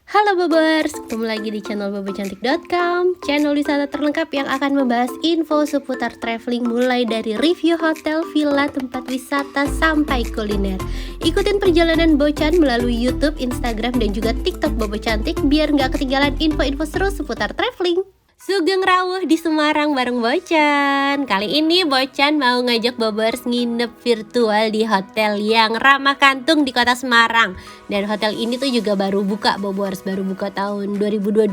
Halo Bobers, ketemu lagi di channel bobocantik.com, channel wisata terlengkap yang akan membahas info seputar traveling mulai dari review hotel, villa, tempat wisata, sampai kuliner. Ikutin perjalanan Bocan melalui YouTube, Instagram, dan juga TikTok Bobo Cantik biar nggak ketinggalan info-info seru seputar traveling. Sugeng rawuh di Semarang bareng Bocan. Kali ini Bocan mau ngajak Bobers nginep virtual di hotel yang ramah kantung di kota Semarang. Dan hotel ini tuh juga baru buka Bobers, baru buka tahun 2022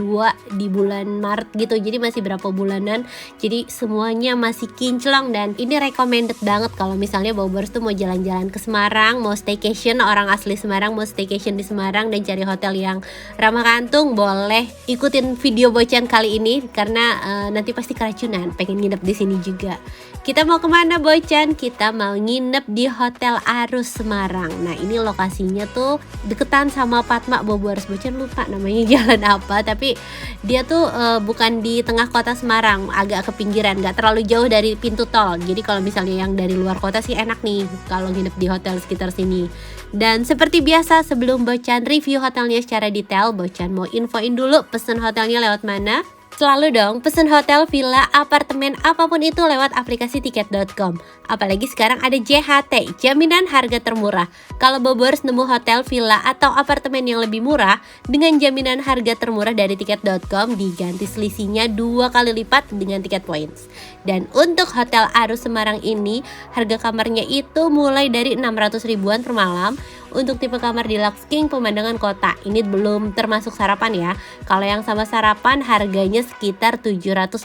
di bulan Maret gitu. Jadi masih berapa bulanan. Jadi semuanya masih kinclong dan ini recommended banget kalau misalnya Bobers tuh mau jalan-jalan ke Semarang, mau staycation, orang asli Semarang mau staycation di Semarang dan cari hotel yang ramah kantung, boleh ikutin video Bocan kali ini. Karena nanti pasti keracunan, pengen nginep di sini juga. Kita mau kemana Bocan? Kita mau nginep di Hotel Arus Semarang. Nah ini lokasinya tuh deketan sama Fatma Bobers. Bocan lupa namanya jalan apa, tapi dia tuh bukan di tengah kota Semarang, agak ke pinggiran, gak terlalu jauh dari pintu tol. Jadi kalau misalnya yang dari luar kota sih enak nih kalau nginep di hotel sekitar sini. Dan seperti biasa sebelum Bocan review hotelnya secara detail, Bocan mau infoin dulu pesen hotelnya lewat mana. Selalu dong pesen hotel, villa, apartemen, apapun itu lewat aplikasi tiket.com. Apalagi sekarang ada JHT, jaminan harga termurah. Kalau Bobers nemu hotel, villa, atau apartemen yang lebih murah dengan jaminan harga termurah dari tiket.com, diganti selisihnya 2 kali lipat dengan tiket points. Dan untuk Hotel Arus Semarang ini, harga kamarnya itu mulai dari 600 ribuan per malam. Untuk tipe kamar Deluxe King pemandangan kota, ini belum termasuk sarapan ya. Kalau yang sama sarapan harganya sekitar 780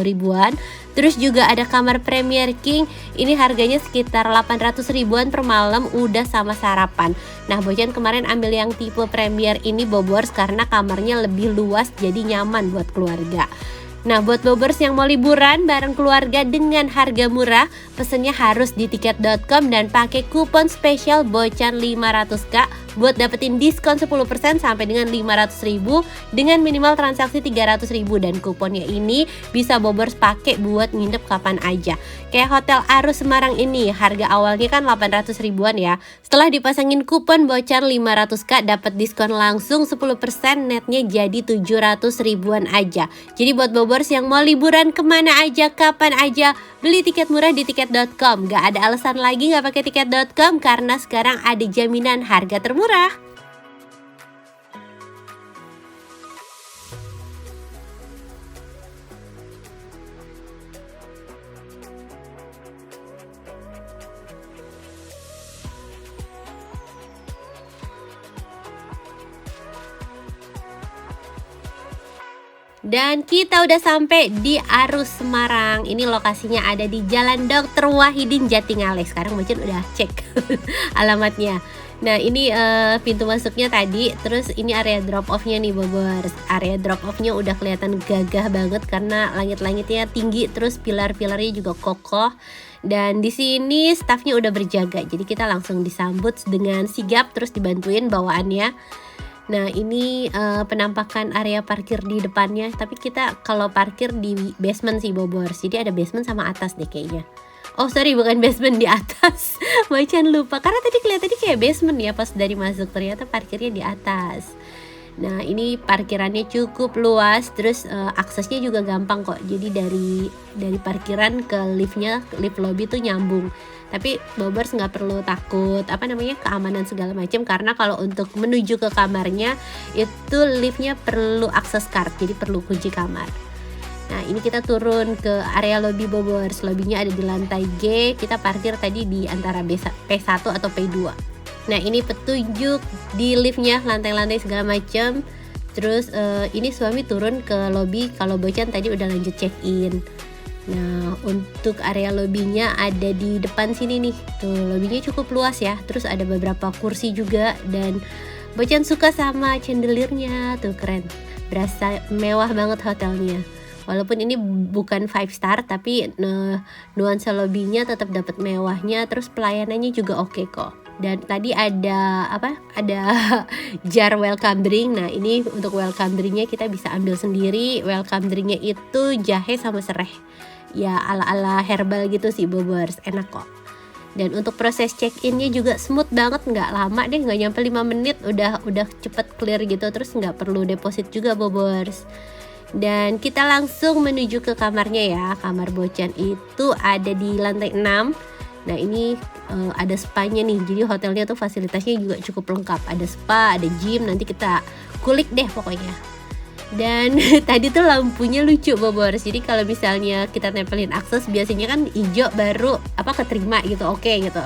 ribuan. Terus juga ada kamar Premier King, ini harganya sekitar 800 ribuan per malam udah sama sarapan. Nah Bocan kemarin ambil yang tipe Premier ini Bobers karena kamarnya lebih luas jadi nyaman buat keluarga. Nah buat Bobers yang mau liburan bareng keluarga dengan harga murah, pesennya harus di tiket.com dan pakai kupon spesial Bocan 500k buat dapetin diskon 10% sampai dengan 500 ribu dengan minimal transaksi 300 ribu. Dan kuponnya ini bisa Bobers pakai buat nginep kapan aja. Kayak Hotel Arus Semarang ini harga awalnya kan 800 ribuan ya. Setelah dipasangin kupon Bocan 500k dapat diskon langsung 10%, netnya jadi 700 ribuan aja. Jadi buat Bobers yang mau liburan kemana aja, kapan aja, beli tiket murah di tiket.com. Gak ada alasan lagi gak pakai tiket.com karena sekarang ada jaminan harga termurah. Dan kita udah sampai di Arus Semarang. Ini lokasinya ada di Jalan Dr. Wahidin Jatingaleh. Sekarang Bocan udah cek alamatnya. Nah ini pintu masuknya tadi. Terus ini area drop off-nya nih Bobers. Area drop off-nya udah kelihatan gagah banget karena langit-langitnya tinggi, terus pilar-pilarnya juga kokoh. Dan di sini staffnya udah berjaga. Jadi kita langsung disambut dengan sigap, terus dibantuin bawaannya. Nah ini penampakan area parkir di depannya. Tapi kita kalau parkir di basement sih Bobers. Jadi ada basement sama atas deh kayaknya. Oh sorry, bukan basement, di atas. Bocan lupa karena tadi kelihatannya kayak basement ya pas dari masuk, ternyata parkirnya di atas. Nah ini parkirannya cukup luas, terus aksesnya juga gampang kok. Jadi dari parkiran ke liftnya, lift lobby tuh nyambung. Tapi Bobers nggak perlu takut keamanan segala macam, karena kalau untuk menuju ke kamarnya itu liftnya perlu akses card, jadi perlu kunci kamar. Nah ini kita turun ke area lobby Bobers. Lobbynya ada di lantai G. Kita parkir tadi di antara P1 atau P2. Nah ini petunjuk di liftnya, lantai-lantai segala macam. Terus ini suami turun ke lobby kalau Bocan tadi udah lanjut check in. Nah untuk area lobbynya ada di depan sini nih. Tuh lobbynya cukup luas ya. Terus ada beberapa kursi juga. Dan Bocan suka sama chandeliernya. Tuh keren, berasa mewah banget hotelnya. Walaupun ini bukan 5 star, tapi nuansa lobbynya tetap dapat mewahnya. Terus pelayanannya juga oke kok. Dan tadi ada jar welcome drink. Nah ini untuk welcome drinknya kita bisa ambil sendiri. Welcome drinknya itu jahe sama serai. Ya ala-ala herbal gitu sih Bobers, enak kok. Dan untuk proses check-innya juga smooth banget, nggak lama deh, nggak nyampe 5 menit udah cepet clear gitu. Terus nggak perlu deposit juga Bobers. Dan kita langsung menuju ke kamarnya ya. Kamar Bocan itu ada di lantai 6. Nah ini ada spa-nya nih, jadi hotelnya tuh fasilitasnya juga cukup lengkap. Ada spa, ada gym, nanti kita kulik deh pokoknya. Dan tadi tuh lampunya lucu Bobors. Jadi kalau misalnya kita tempelin akses biasanya kan hijau baru keterima gitu, oke gitu.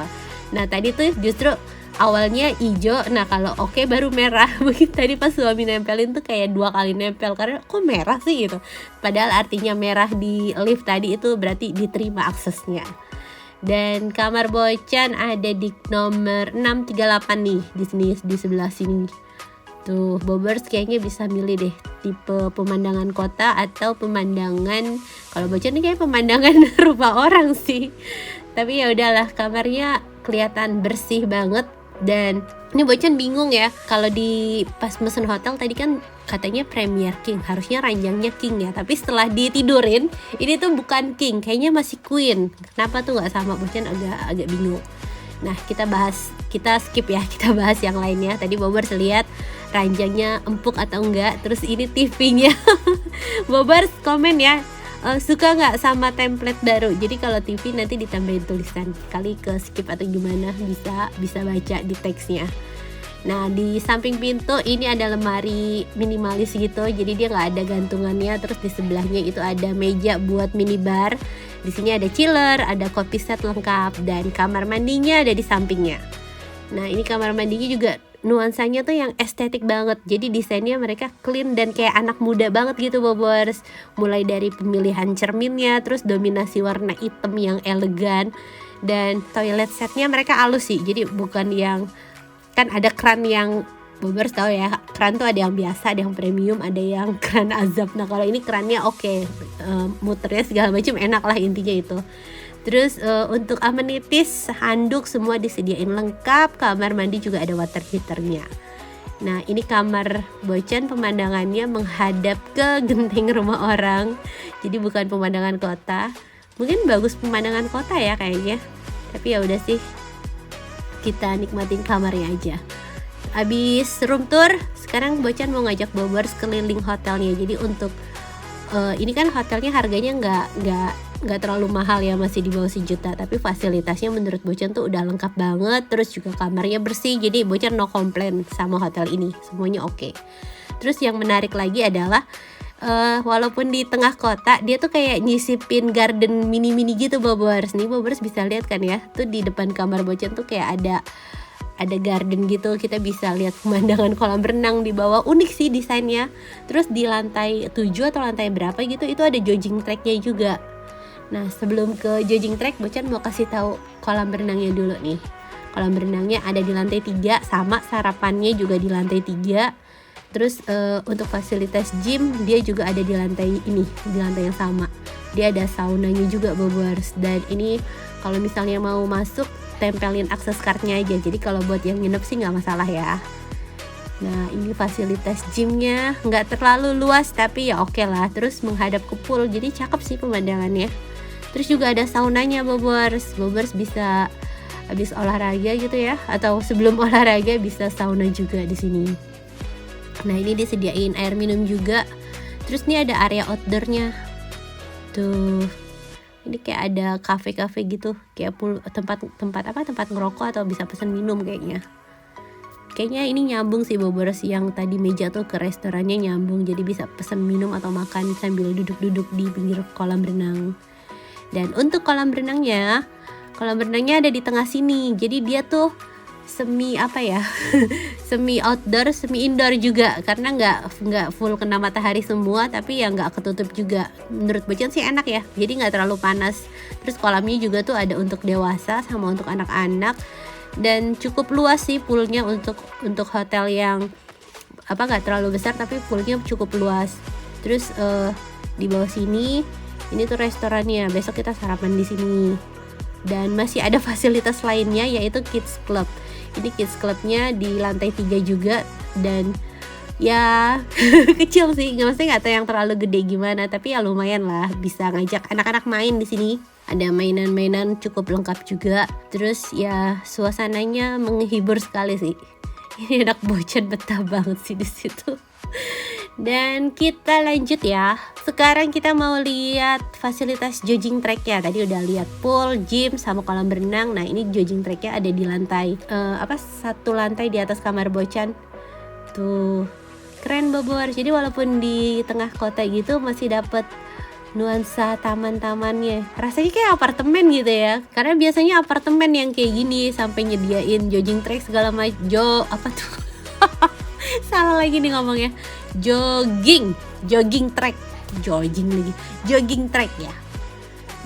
Nah tadi tuh justru awalnya hijau, nah kalau oke baru merah. Mungkin tadi pas suami nempelin tuh kayak 2 kali nempel, karena kok merah sih gitu. Padahal artinya merah di lift tadi itu berarti diterima aksesnya. Dan kamar Bocan ada di nomor 638 nih, di sini, di sebelah sini. Tuh, Bobers kayaknya bisa milih deh tipe pemandangan kota atau pemandangan, kalau Bocan ini kayak pemandangan rumah orang sih. Tapi ya udahlah, kamarnya kelihatan bersih banget. Dan ini Bocan bingung ya, kalau di pas mesen hotel tadi kan katanya Premier King, harusnya ranjangnya King ya. Tapi setelah ditidurin, ini tuh bukan King, kayaknya masih Queen. Kenapa tuh nggak sama? Bocan agak bingung. Nah kita skip ya, kita bahas yang lainnya. Tadi Bobers lihat ranjangnya empuk atau enggak, terus ini TV-nya. Bobers komen ya, suka nggak sama template baru. Jadi kalau TV nanti ditambahin tulisan, kali ke skip atau gimana, bisa baca di teksnya. Nah di samping pintu ini ada lemari minimalis gitu, jadi dia nggak ada gantungannya. Terus di sebelahnya itu ada meja buat minibar. Di sini ada chiller, ada kopi set lengkap, dan kamar mandinya ada di sampingnya. Nah ini kamar mandinya juga nuansanya tuh yang estetik banget. Jadi desainnya mereka clean dan kayak anak muda banget gitu Bobers. Mulai dari pemilihan cerminnya, terus dominasi warna hitam yang elegan, dan toilet setnya mereka halus sih. Jadi bukan yang, kan ada keran yang Bobers tahu ya, keran tuh ada yang biasa, ada yang premium, ada yang keran azab. Nah kalau ini kerannya oke, muternya segala macam enak lah intinya itu. Terus untuk amenities, handuk semua disediain lengkap. Kamar mandi juga ada water heaternya. Nah ini kamar Bocan, pemandangannya menghadap ke genteng rumah orang. Jadi bukan pemandangan kota. Mungkin bagus pemandangan kota ya kayaknya. Tapi ya udah sih, kita nikmatin kamarnya aja. Abis room tour, sekarang Bocan mau ngajak Bobers keliling hotelnya. Jadi untuk ini kan hotelnya harganya nggak terlalu mahal ya, masih di bawah 1 juta. Tapi fasilitasnya menurut Bocan tuh udah lengkap banget. Terus juga kamarnya bersih, jadi Bocan no komplain sama hotel ini, semuanya oke. Terus yang menarik lagi adalah walaupun di tengah kota, dia tuh kayak nyisipin garden mini-mini gitu Bobers. Nih Bobers bisa lihat kan ya, tuh di depan kamar Bocan tuh kayak ada garden gitu. Kita bisa lihat pemandangan kolam renang di bawah, unik sih desainnya. Terus di lantai 7 atau lantai berapa gitu, itu ada jogging tracknya juga. Nah sebelum ke jogging track, Bocan mau kasih tahu kolam renangnya dulu nih. Kolam renangnya ada di lantai 3, sama sarapannya juga di lantai 3. Terus untuk fasilitas gym dia juga ada di lantai ini, di lantai yang sama. Dia ada saunanya juga Bobers. Dan ini kalau misalnya mau masuk, tempelin akses cardnya aja. Jadi kalau buat yang nginep sih nggak masalah ya. Nah ini fasilitas gymnya nggak terlalu luas, tapi ya oke lah. Terus menghadap ke pool, jadi cakep sih pemandangannya. Terus juga ada saunanya Bobers. Bobers bisa habis olahraga gitu ya, atau sebelum olahraga bisa sauna juga di sini. Nah ini disediain air minum juga. Terus ini ada area outdoornya. Tuh. Ini kayak ada kafe-kafe gitu, kayak tempat ngerokok atau bisa pesan minum kayaknya. Kayaknya ini nyambung sih Bobers, yang tadi meja tuh ke restorannya nyambung, jadi bisa pesan minum atau makan sambil duduk-duduk di pinggir kolam renang. Dan untuk kolam renangnya ada di tengah sini. Jadi dia tuh semi semi outdoor, semi indoor juga, karena nggak full kena matahari semua, tapi ya nggak ketutup juga. Menurut Bocan sih enak ya, jadi nggak terlalu panas. Terus kolamnya juga tuh ada untuk dewasa sama untuk anak-anak, dan cukup luas sih poolnya untuk hotel yang nggak terlalu besar, tapi poolnya cukup luas. Terus di bawah sini ini tuh restorannya, besok kita sarapan di sini. Dan masih ada fasilitas lainnya, yaitu kids club. Ini kids clubnya di lantai 3 juga, dan ya kecil sih, maksudnya nggak tahu yang terlalu gede gimana, tapi ya lumayan lah bisa ngajak anak-anak main di sini. Ada mainan-mainan cukup lengkap juga. Terus ya suasananya menghibur sekali sih. Ini anak bocah betah banget sih di situ. Dan kita lanjut ya. Sekarang kita mau lihat fasilitas jogging track ya. Tadi udah lihat pool, gym, sama kolam berenang. Nah ini jogging tracknya ada di lantai satu lantai di atas kamar bocan. Tuh keren Bobor. Jadi walaupun di tengah kota gitu masih dapat nuansa taman-tamannya. Rasanya kayak apartemen gitu ya. Karena biasanya apartemen yang kayak gini sampai nyediain jogging track segala macam. Salah lagi nih ngomongnya. Jogging track ya.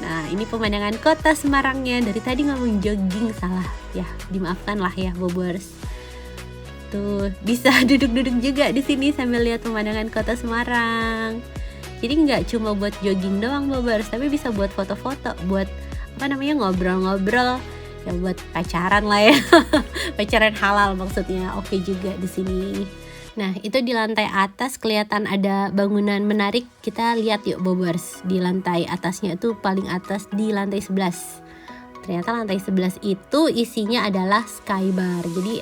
Nah ini pemandangan kota Semarangnya. Dari tadi ngomong jogging salah ya, dimaafkan lah ya Bobors. Tuh bisa duduk-duduk juga di sini sambil lihat pemandangan kota Semarang. Jadi nggak cuma buat jogging doang Bobors, tapi bisa buat foto-foto, buat ngobrol-ngobrol, ya buat pacaran lah ya. Pacaran halal maksudnya. Oke juga di sini. Nah itu di lantai atas kelihatan ada bangunan menarik. Kita lihat yuk Bobors. Di lantai atasnya itu paling atas di lantai 11. Ternyata lantai 11 itu isinya adalah sky bar. Jadi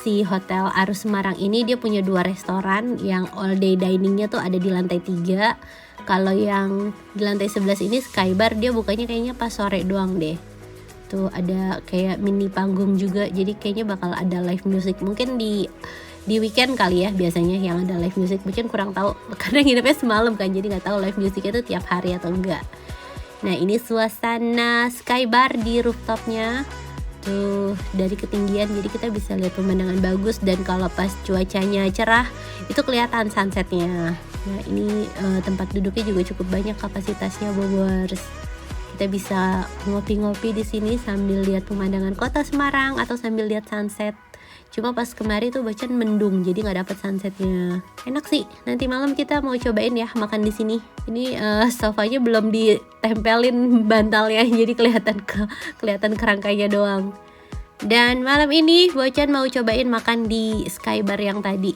si Hotel Arus Semarang ini dia punya 2 restoran. Yang all day diningnya tuh ada di lantai 3. Kalau yang di lantai 11 ini sky bar, dia bukanya kayaknya pas sore doang deh. Tuh ada kayak mini panggung juga. Jadi kayaknya bakal ada live music. Mungkin di weekend kali ya biasanya yang ada live music. Mungkin kurang tahu karena nginepnya semalam kan, jadi nggak tahu live musiknya tuh tiap hari atau enggak. Nah ini suasana sky bar di rooftopnya. Tuh dari ketinggian, jadi kita bisa lihat pemandangan bagus. Dan kalau pas cuacanya cerah itu kelihatan sunsetnya. Nah ini tempat duduknya juga cukup banyak kapasitasnya Bobors. Kita bisa ngopi-ngopi di sini sambil lihat pemandangan kota Semarang atau sambil lihat sunset. Cuma pas kemarin tuh Bocan mendung, jadi nggak dapet sunsetnya. Enak sih. Nanti malam kita mau cobain ya makan di sini. Ini sofanya belum ditempelin bantalnya, jadi kelihatan kerangkanya doang. Dan malam ini Bocan mau cobain makan di sky bar yang tadi.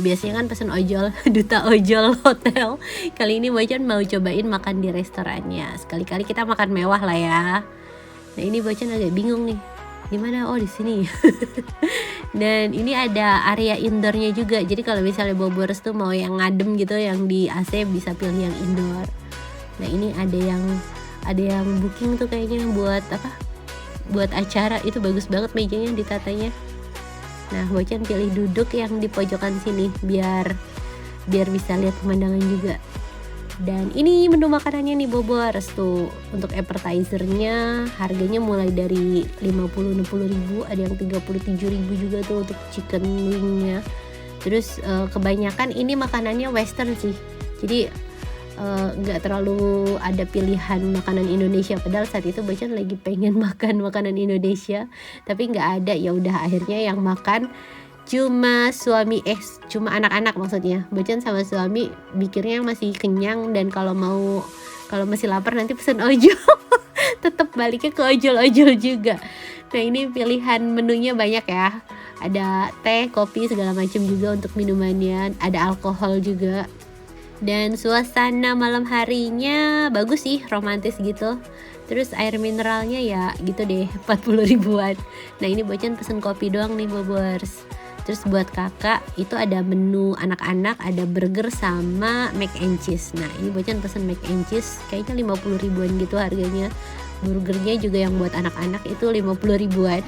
Biasanya kan pesen ojol, duta ojol hotel. Kali ini Bocan mau cobain makan di restorannya. Sekali-kali kita makan mewah lah ya. Nah ini Bocan agak bingung nih. Gimana? Oh di sini. Dan ini ada area indoornya juga. Jadi kalau misalnya Bobors tuh mau yang ngadem gitu, yang di AC bisa pilih yang indoor. Nah ini ada yang booking tuh kayaknya buat buat acara. Itu bagus banget mejanya ditatanya. Nah Bocan pilih duduk yang di pojokan sini biar bisa lihat pemandangan juga. Dan ini menu makanannya nih Bobors. Tuh untuk appetizernya harganya mulai dari 50-60 ribu, ada yang 37 ribu juga tuh untuk chicken wingnya. Terus kebanyakan ini makanannya western sih, jadi nggak terlalu ada pilihan makanan Indonesia. Padahal saat itu Bocan lagi pengen makan makanan Indonesia tapi nggak ada. Ya udah akhirnya yang makan cuma anak-anak maksudnya. Bocan sama suami mikirnya masih kenyang, dan kalau masih lapar nanti pesen ojol. Tetap baliknya ke ojol juga. Nah ini pilihan menunya banyak ya. Ada teh, kopi, segala macam juga untuk minumannya. Ada alkohol juga. Dan suasana malam harinya bagus sih, romantis gitu. Terus air mineralnya ya gitu deh, 40 ribuan. Nah ini Bocan pesen kopi doang nih Bobors. Terus buat kakak itu ada menu anak-anak, ada burger sama mac and cheese. Nah ini Bocan pesen mac and cheese, kayaknya 50 ribuan gitu harganya. Burgernya juga yang buat anak-anak itu 50 ribuan.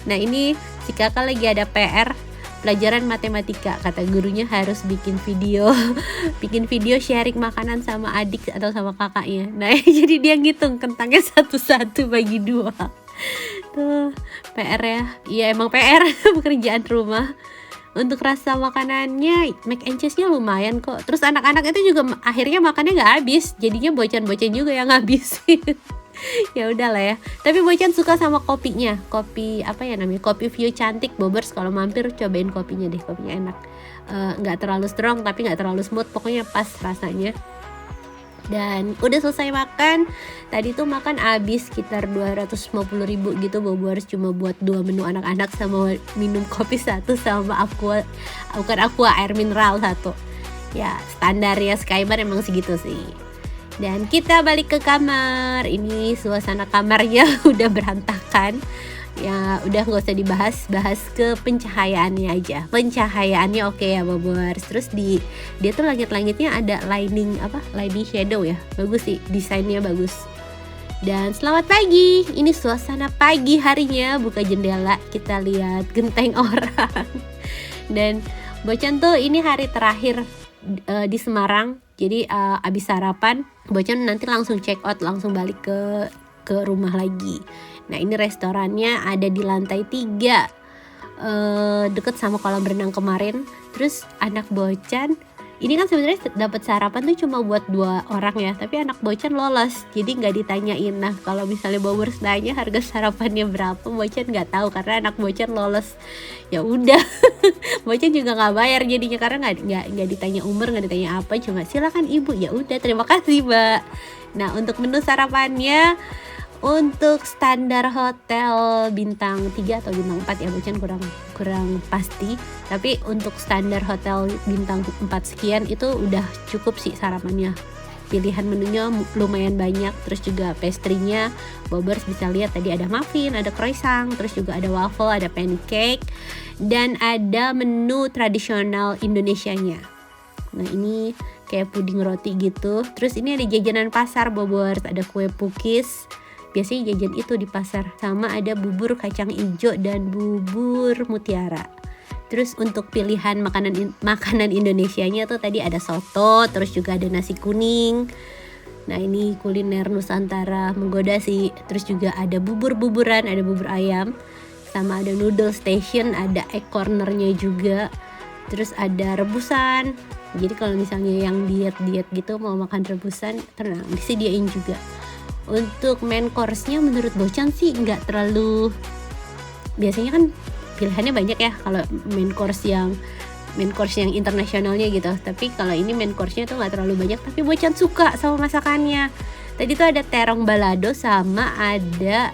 Nah ini si kakak lagi ada PR pelajaran matematika. Kata gurunya harus bikin video sharing makanan sama adik atau sama kakaknya. Nah jadi dia ngitung kentangnya satu-satu bagi 2. Tuh PR ya. Iya emang PR. Pekerjaan rumah. Untuk rasa makanannya mac and cheese-nya lumayan kok. Terus anak-anak itu juga akhirnya makannya gak habis. Jadinya Bocan juga yang ngabisin. Ya udahlah ya. Tapi Bocan suka sama kopinya. Kopi Kopi View Cantik Bobors. Kalau mampir cobain kopinya deh. Kopinya enak. Gak terlalu strong tapi gak terlalu smooth. Pokoknya pas rasanya. Dan udah selesai makan. Tadi tuh makan habis sekitar 250.000 gitu Bobors, cuma buat 2 menu anak-anak sama minum kopi 1 sama aqua air mineral 1. Ya standar ya Skybar emang segitu sih. Dan kita balik ke kamar. Ini suasana kamarnya udah berantakan. Ya udah nggak usah dibahas, bahas ke pencahayaannya aja. Pencahayaannya oke ya Bobors. Terus dia tuh langit-langitnya ada lining shadow ya. Bagus sih, desainnya bagus. Dan selamat pagi. Ini suasana pagi harinya, buka jendela kita lihat genteng orang. Dan Bocan tuh ini hari terakhir di Semarang. Jadi abis sarapan Bocan nanti langsung check out, langsung balik ke rumah lagi. Nah ini restorannya ada di lantai 3 deket sama kolam renang kemarin. Terus anak Bocan ini kan sebenarnya dapat sarapan tuh cuma buat 2 orang ya, tapi anak Bocan lolos jadi nggak ditanyain. Nah kalau misalnya Bobors nanya harga sarapannya berapa, Bocan nggak tahu karena anak Bocan lolos. Ya udah Bocan juga nggak bayar jadinya karena nggak ditanya umur, nggak ditanya apa, cuma silakan ibu. Ya udah terima kasih Mbak. Nah untuk menu sarapannya, untuk standar hotel bintang 3 atau bintang 4 ya Bocan kurang pasti. Tapi untuk standar hotel bintang 4 sekian itu udah cukup sih sarapannya. Pilihan menunya lumayan banyak. Terus juga pastry-nya Bobers bisa lihat tadi ada muffin, ada croissant, terus juga ada waffle, ada pancake, dan ada menu tradisional Indonesianya. Nah ini kayak puding roti gitu. Terus ini ada jajanan pasar Bobors, ada kue pukis. Biasanya jajan itu di pasar, sama ada bubur kacang ijo dan bubur mutiara. Terus untuk pilihan makanan Indonesianya tuh tadi ada soto, terus juga ada nasi kuning. Nah ini kuliner Nusantara menggoda sih. Terus juga ada bubur-buburan, ada bubur ayam, sama ada noodle station, ada egg cornernya juga. Terus ada rebusan. Jadi kalau misalnya yang diet gitu mau makan rebusan, tenang disediain juga. Untuk main course-nya menurut Bocan sih nggak terlalu, biasanya kan pilihannya banyak ya kalau main course yang internasionalnya gitu. Tapi kalau ini main course-nya tuh nggak terlalu banyak, tapi Bocan suka sama masakannya. Tadi tuh ada terong balado sama ada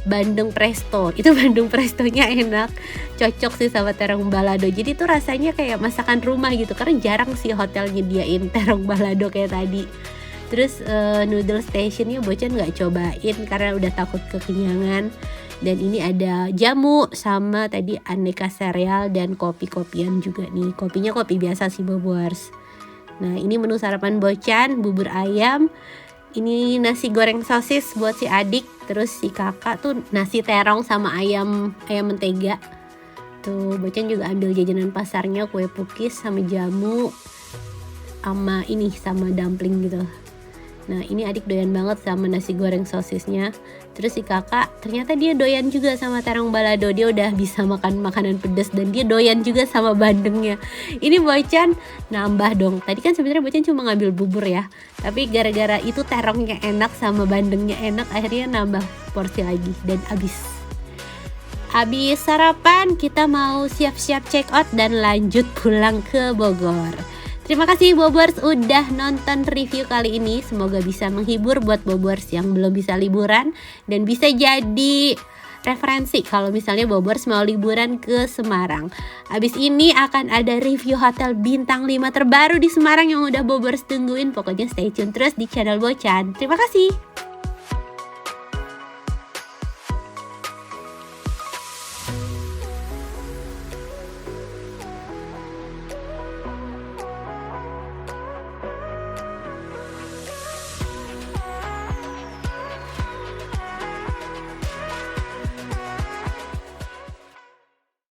bandeng presto. Itu bandeng prestonya enak, cocok sih sama terong balado. Jadi tuh rasanya kayak masakan rumah gitu, karena jarang sih hotel nyediain terong balado kayak tadi. Terus noodle stationnya Bocan nggak cobain karena udah takut kekenyangan. Dan ini ada jamu sama tadi aneka sereal dan kopi-kopian juga nih. Kopinya kopi biasa sih Bobors. Nah ini menu sarapan Bocan, bubur ayam. Ini nasi goreng sosis buat si adik. Terus si kakak tuh nasi terong sama ayam mentega. Tuh Bocan juga ambil jajanan pasarnya, kue pukis sama jamu, sama dumpling gitu. Nah ini adik doyan banget sama nasi goreng sosisnya. Terus si kakak ternyata dia doyan juga sama terong balado. Dia udah bisa makan makanan pedas dan dia doyan juga sama bandengnya. Ini Bocan nambah dong. Tadi kan sebenarnya Bocan cuma ngambil bubur ya, tapi gara-gara itu terongnya enak sama bandengnya enak, akhirnya nambah porsi lagi dan habis sarapan kita mau siap-siap check out dan lanjut pulang ke Bogor. Terima kasih Bobors udah nonton review kali ini. Semoga bisa menghibur buat Bobors yang belum bisa liburan, dan bisa jadi referensi kalau misalnya Bobors mau liburan ke Semarang. Abis ini akan ada review hotel bintang 5 terbaru di Semarang yang udah Bobors tungguin. Pokoknya stay tune terus di channel Bocan. Terima kasih.